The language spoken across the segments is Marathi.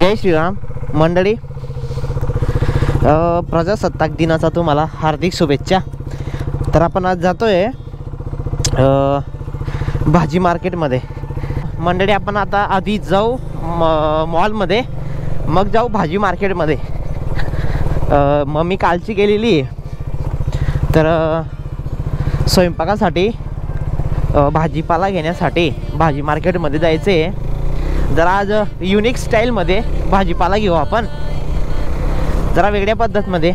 जय श्रीराम मंडळी, प्रजासत्ताक दिनाचा तुम्हाला हार्दिक शुभेच्छा। तर आपण आज जातोय भाजी मार्केटमध्ये। मंडळी आपण आता आधी जाऊ मॉलमध्ये, मग जाऊ भाजी मार्केटमध्ये। मग मी कालची गेलेली तर स्वयंपाकासाठी भाजीपाला घेण्यासाठी भाजी मार्केटमध्ये जायचे। जरा आज युनिक स्टाईलमध्ये भाजीपाला घेऊ आपण, जरा वेगळ्या पद्धतीमध्ये।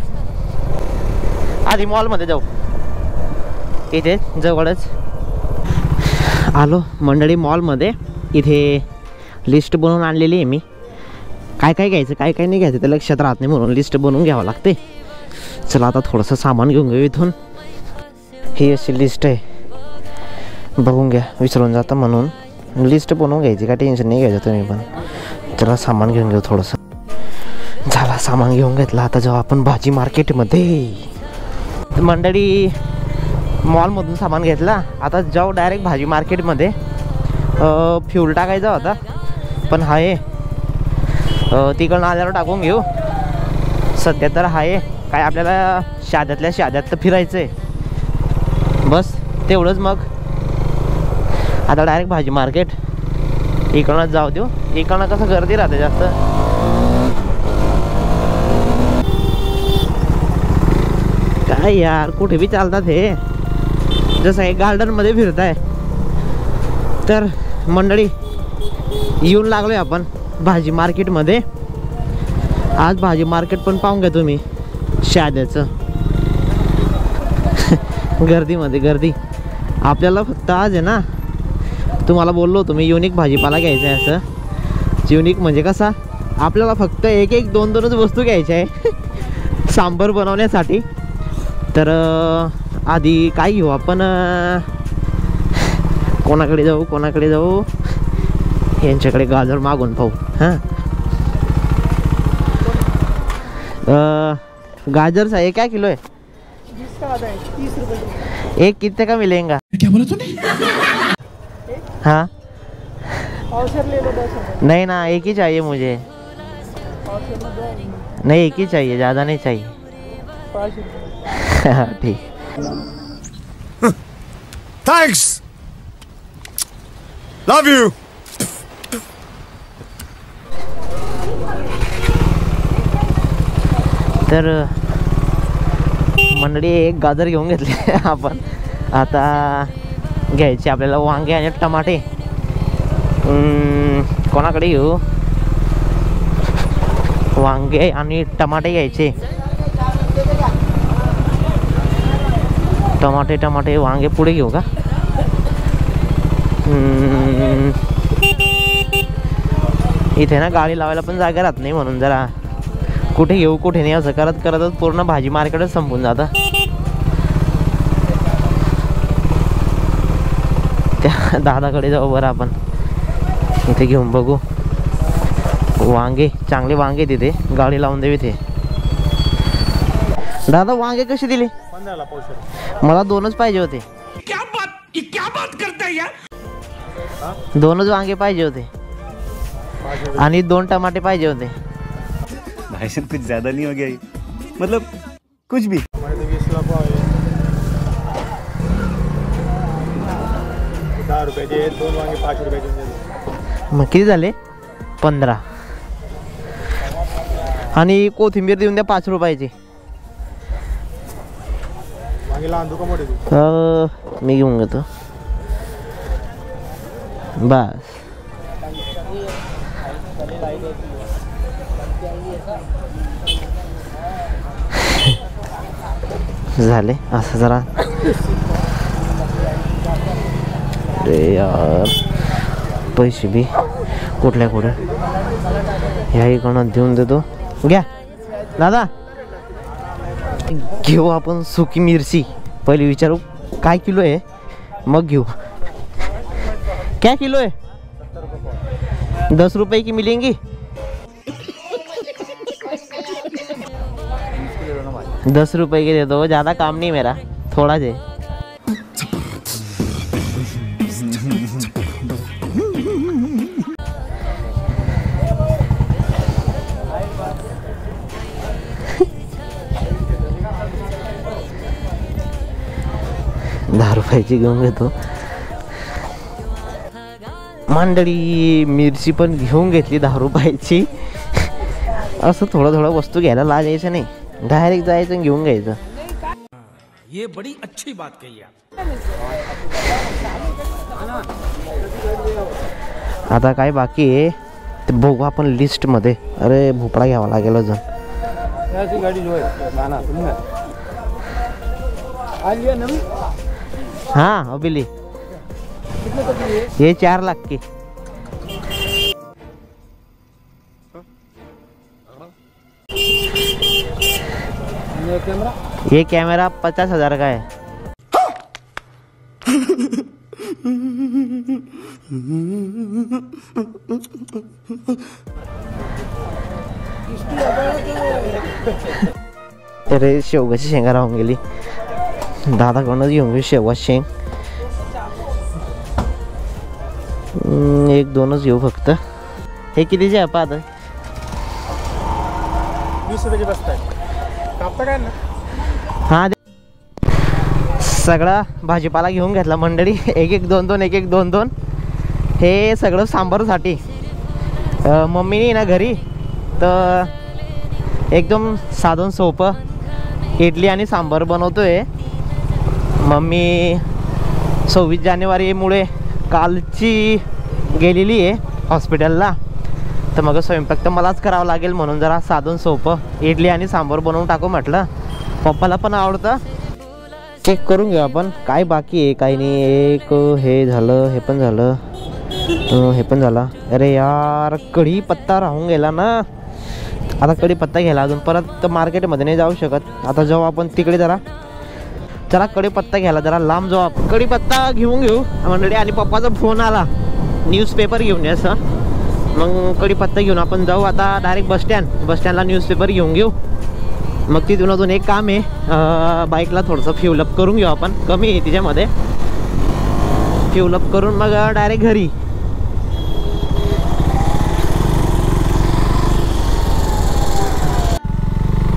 आधी मॉलमध्ये जाऊ, इथे जवळच आलो मंडळी मॉलमध्ये। इथे लिस्ट बनवून आणलेली आहे मी, काय काय घ्यायचं काय काय नाही घ्यायचं ते लक्षात राहत नाही, म्हणून लिस्ट बनवून घ्यावं लागते। चला आता थोडंसं सामान घेऊन घेऊ इथून। ही अशी लिस्ट आहे, बघून घ्या, विसरून जातं म्हणून लिस्ट बनवून घ्यायची, काय टेन्शन नाही घ्यायचं तुम्ही पण। चला सामान घेऊन घेऊ थोडंसं। झाला सामान घेऊन घेतलं, आता जाऊ आपण भाजी मार्केटमध्ये। मंडळी मॉलमधून सामान घेतला, आता जाऊ डायरेक्ट भाजी मार्केटमध्ये। फ्यूल टाकायचा होता पण आहे तिकडून आल्यावर टाकून घेऊ। सध्या तर आहे काय, आपल्याला शाद्यातल्या शाद्यात तर फिरायचं आहे बस तेवढंच। मग आता डायरेक्ट भाजी मार्केट, इकडूनच जाऊ देऊ। इकडनं कसं गर्दी राहते जास्त। काय यार, कुठे बी चालतात हे, जसं हे गार्डनमध्ये फिरताय। तर मंडळी येऊन लागलोय आपण भाजी मार्केटमध्ये। आज भाजी मार्केट पण पाहून घ्या तुम्ही, शाद्याचं गर्दीमध्ये गर्दी। आपल्याला फक्त आज आहे ना, तुम्हाला बोललो होतो मी युनिक भाजीपाला घ्यायचा आहे। असं युनिक म्हणजे कसा, आपल्याला फक्त एक एक दोन दोनच वस्तू घ्यायच्या आहे सांबर बनवण्यासाठी। तर आधी काय घेऊ आपण, कोणाकडे जाऊ यांच्याकडे गाजर मागून पाहू। हां गाजर सा क्या किलो है? 20 का आधा है, 30 रुपए किलो। एक कितने का मिलेगा? क्या बोला तूने? हाँ पावशेर ले लो 10 रुपए। नहीं ना, एक ही चाहिए मुझे। पावशेर में 2 नहीं एक ही चाहिए, ज़्यादा नहीं चाहिए। 5 रुपए। ठीक। Thanks. Love you. तर मंडळी एक गाजर घेऊन घेतले आपण। आता घ्यायचे आपल्याला वांगे आणि टमाटे। कोणाकडे घेऊ? वांगे आणि टमाटे घ्यायचे। टमाटे वांगे पुढे घेऊ का? इथे ना गाडी लावायला पण जागा राहत नाही, म्हणून जरा कुठे घेऊ कुठे नाही असं करत करतच पूर्ण भाजी मार्केटच संपून जातं। त्या दादाकडे जाऊ बरं आपण, इथे घेऊन बघू वांगे, चांगले वांगे तिथे गाडी लावून देऊ इथे। दादा वांगे कसे दिले? 15 ला पावशेर। मला दोनच पाहिजे होते। क्या बात करता है यार? दोनच वांगे पाहिजे होते आणि 2 टमाटे पाहिजे होते। भाई साहब कुछ ज्यादा नहीं हो गया ये? मतलब कुछ भी। हमारे तो 20 ला पाव है। 10 रुपये दे, 2 वांगे 5 रुपये दे। मग किती झाले? 15। आणि कोथिंबीर देऊन द्या 5 रुपयाची। वांगे लहान दुका मोठे दे। मी घेऊन घेतो बस। झाले असं जरा। अरे यार पैसे बी कुठल्या कुठे ह्या इकडनं देऊन देतो। घ्या दादा, घेऊ आपण सुकी मिरची। पहिले विचारू काय किलो आहे, मग घेऊ। क्या किलो है? 10 रुपए की मिलेंगी। 10 रुपए के दे दो, ज़्यादा काम नहीं मेरा, थोड़ा जे। रुपयाची घेऊन घेतो. मंडळी मिरची पण घेऊन घेतली 10 रुपयाची. असं थोडं थोडं वस्तू घ्यायला लागायचं नाही, डायरेक्ट जायचं आणि घेऊन घ्यायचं. ये बड़ी अच्छी बात कही आप. आता काय बाकी आहे ते बघू आपण लिस्टमध्ये. अरे भोपळा घ्यावा लागेल अजून. हाँ अबिली ये 4 लाख की. ये कैमरा 50,000 का है. अरे शेवगाची शेंगा राहून गेली. दादाकडूनच घेऊन घेऊ शेवगाची शेंग. 1-2च घेऊ फक्त. हे कितीचे आहे पाहत? 20 रुपयाची बसत आहे. कापता काय ना? हा सगळा भाजीपाला घेऊन घेतला मंडळी. 1-1-2-2 1-1-2-2. हे सगळं सांबारसाठी. मम्मीने ना घरी तर एकदम साधं सोपं इडली आणि सांबार बनवतोय. मम्मी 26 जानेवारीमुळे कालची गेलेली आहे हॉस्पिटलला, तर मग स्वयंपाक तर मलाच करावं लागेल. म्हणून जरा साधं सोपं इडली आणि सांबार बनवून टाकू म्हटलं. पप्पाला पण आवडतं. चेक करून घेऊ आपण काय बाकी आहे काय नाही. एक हे झालं, हे पण झालं, हे पण झालं. अरे यार कढीपत्ता राहून गेला ना. आता कढीपत्ता घ्यायला अजून परत मार्केटमध्ये नाही जाऊ शकत. आता जाऊ आपण तिकडे जरा कढीपत्ता घ्यायला जरा लांब जाऊ. कढीपत्ता घेऊन घेऊ मंडळी. आणि पप्पाचा फोन आला न्यूजपेपर घेऊन ये असं. मग कढीपत्ता घेऊन आपण जाऊ आता डायरेक्ट बसस्टँडला न्यूजपेपर घेऊन घेऊ. मग तिथून अजून एक काम आहे, बाईकला थोडंसं फ्यूलअप करून घेऊ आपण. कमी आहे तिच्यामध्ये. फ्यूलअप करून मग डायरेक्ट घरी.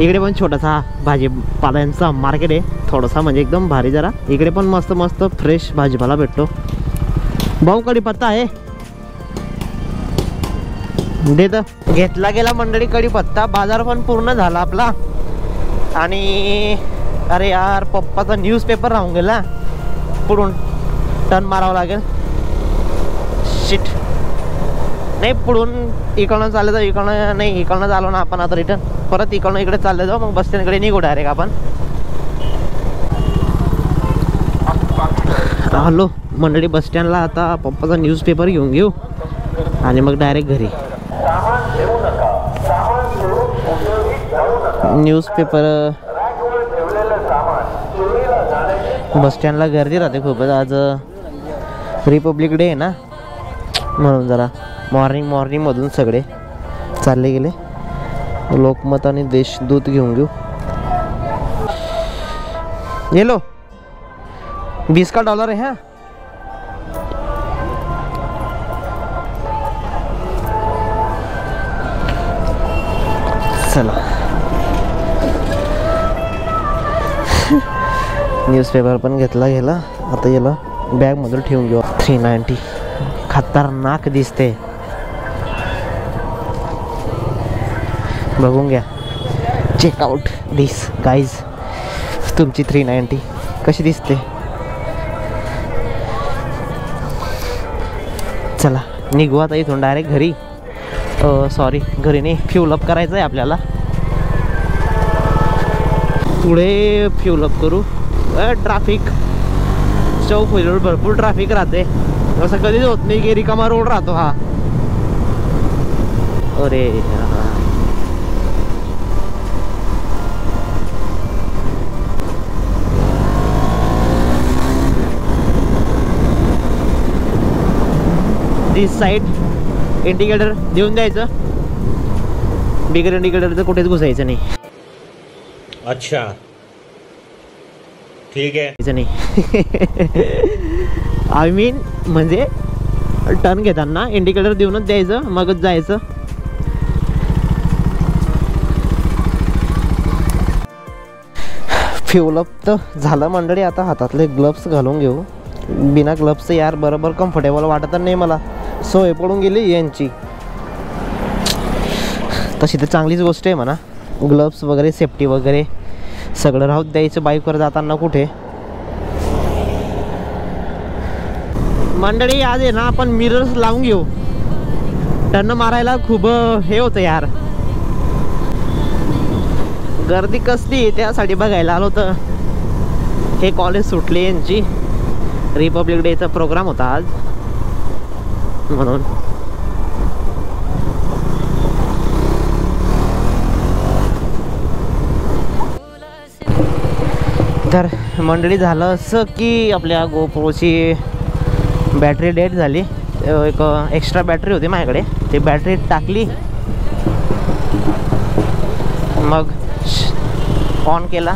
इकडे पण छोटासा भाजीपाल्यांचा मार्केट आहे. थोडासा म्हणजे एकदम भारी जरा. इकडे पण मस्त मस्त फ्रेश भाजीपाला भेटतो. भाऊ कढीपत्ता आहे देत. घेतला गेला मंडळी कढीपत्ता. बाजार पण पूर्ण झाला आपला. आणि अरे यार पप्पाचा न्यूजपेपर राहून गेला. पुढून टर्न मारावं लागेल. शिट नाही पुढून इकडनं चाललं तर इकडनं नाही. इकडनं चालू ना आपण आता रिटर्न परत इकडनं इकडे चालले जाऊ. मग बसस्टँडकडे निघू डायरेक्ट आपण. हॅलो मंडळी बसस्टँडला आता पप्पाचा न्यूजपेपर घेऊन घेऊ आणि मग डायरेक्ट घरी. न्यूजपेपर बसस्टँडला गर्दी राहते खूपच. आज रिपब्लिक डे आहे ना, म्हणून जरा मॉर्निंगमधून सगळे चालले गेले. लोकमत आणि देशदूत घेऊन घेऊ. ये लो $20 का है हाँ. चला न्यूजपेपर पण घेतला गेला. आता याला बॅगमधून ठेवून घेऊ. 390 खतरनाक दिसते. बघून घ्या. चेकआउट दिस गाईज. तुमची 390 कशी दिसते. चला निघू आता इथून डायरेक्ट घरी. सॉरी घरी नाही, फ्यूलअप करायचं आहे आपल्याला. पुढे फ्यूलअप करू. ट्रॅफिक चौक व्हीलर भरपूर ट्रॅफिक राहते. असं कधीच होत नाही की रिकामा रोड राहतो हा. अरे दिस साईड इंडिकेटर देऊन द्यायचं. बिगर इंडिकेटरचं कुठेच घुसायचं नाही. अच्छा ठीक आहे. नाही आय मीन म्हणजे टर्न घेताना इंडिकेटर देऊनच द्यायचं मगच जायचं. फ्युलअप तर झालं मंडळी. आता हातातले ग्लव्स घालून घेऊ. बिना ग्लव्सचं यार बरोबर कम्फर्टेबल वाटत नाही मला. सवय पडून गेली यांची. तशी तर चांगलीच गोष्ट आहे म्हणा. ग्लव्स वगैरे सेफ्टी वगैरे सगळं राहू द्यायचं बाईकवर जाताना कुठे. मंडळी आज आहे ना आपण मिरर्स लावून घेऊ. टर्न मारायला खूप हे होतं यार. गर्दी कसली त्यासाठी बघायला आलो होतं. हे कॉलेज सुटले यांची. रिपब्लिक डेचा प्रोग्राम होता आज म्हणून. तर मंडळी झालं असं की आपल्या गोप्रोची बॅटरी डेड झाली. एक एक्स्ट्रा बॅटरी होती माझ्याकडे. ती बॅटरी टाकली मग ऑन केला.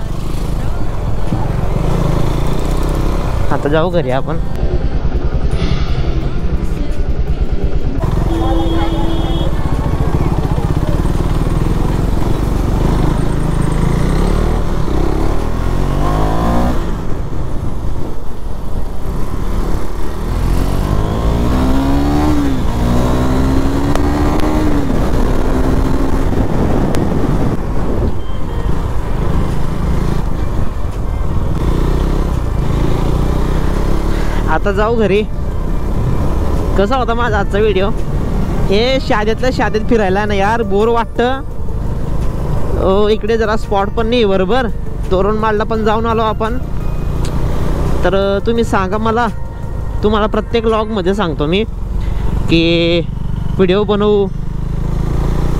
आता जाऊ घरी आपण. आता जाऊ घरी. कसा होता माझा आजचा व्हिडिओ. हे शादेतल्या शादेत फिरायला ना यार बोर वाटतं. इकडे जरा स्पॉट पण नाही बरोबर. तोरणमाळला पण जाऊन आलो आपण. तर तुम्ही सांगा मला. तुम्हाला प्रत्येक व्लॉगमध्ये सांगतो मी की व्हिडिओ बनवू,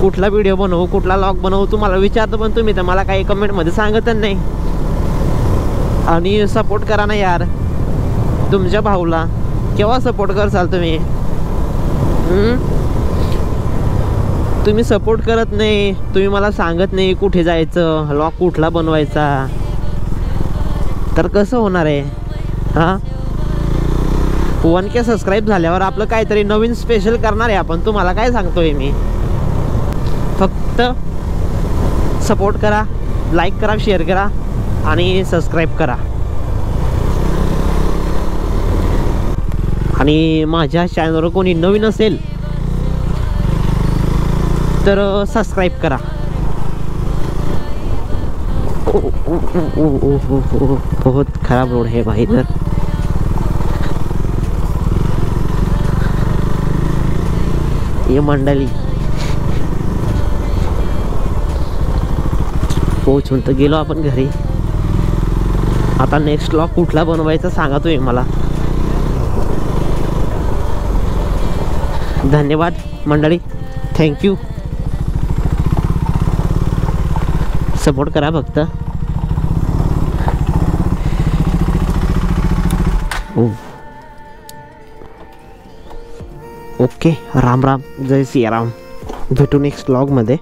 कुठला व्हिडिओ बनवू, कुठला व्लॉग बनवू. तुम्हाला विचारतो पण तुम्ही तर मला काही कमेंटमध्ये सांगतच नाही. आणि सपोर्ट करा ना यार तुमच्या भाऊला. केव्हा सपोर्ट करसाल तुम्ही. तुम्ही सपोर्ट करत नाही. तुम्ही मला सांगत नाही कुठे जायचं, व्लॉग कुठला बनवायचा. तर कसं होणार आहे. हां 1K सबस्क्राईब झाल्यावर आपलं काहीतरी नवीन स्पेशल करणार आहे आपण. तुम्हाला काय सांगतोय मी. फक्त सपोर्ट करा, लाईक करा, शेअर करा आणि सबस्क्राईब करा. आणि माझ्या चॅनलवर कोणी नवीन असेल तर सबस्क्राईब करा. बहुत खराब रोड है भाई इधर. ये मंडळी पोहोचून तर गेलो आपण घरी. आता नेक्स्ट व्लॉग कुठला बनवायचा सांगा तुम्ही मला. धन्यवाद मंडळी. थँक्यू. सपोर्ट करा फक्त. ओके. राम राम. जय सियाराम. भेटू नेक्स्ट व्लॉगमध्ये.